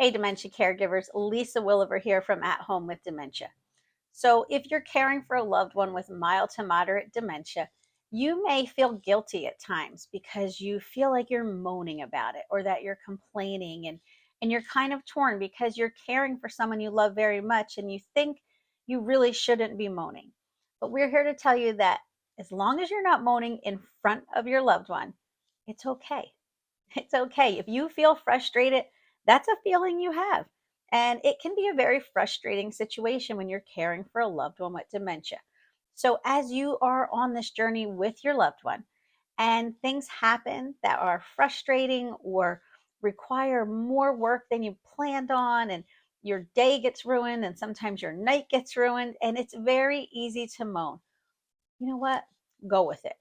Hey, dementia caregivers, Lisa Williver here from At Home with Dementia. So, if you're caring for a loved one with mild to moderate dementia, you may feel guilty at times because you feel like you're moaning about it or that you're complaining and you're kind of torn because you're caring for someone you love very much and you think you really shouldn't be moaning. But we're here to tell you that as long as you're not moaning in front of your loved one, it's okay. It's okay. If you feel frustrated, that's a feeling you have. And it can be a very frustrating situation when you're caring for a loved one with dementia. So, as you are on this journey with your loved one and things happen that are frustrating or require more work than you planned on, and your day gets ruined, and sometimes your night gets ruined, and it's very easy to moan. You know what? Go with it.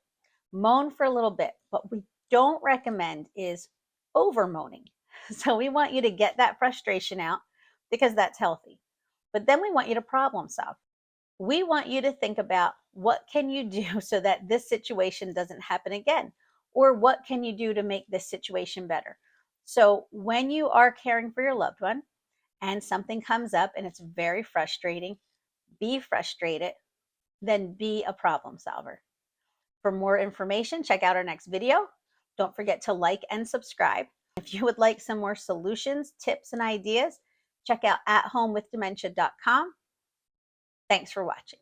Moan for a little bit. What we don't recommend is over moaning. So we want you to get that frustration out because that's healthy. But then we want you to problem solve. We want you to think about what can you do so that this situation doesn't happen again? Or what can you do to make this situation better? So when you are caring for your loved one and something comes up and it's very frustrating, be frustrated, then be a problem solver. For more information, check out our next video. Don't forget to like and subscribe. If you would like some more solutions, tips, and ideas, check out athomewithdementia.com. Thanks for watching.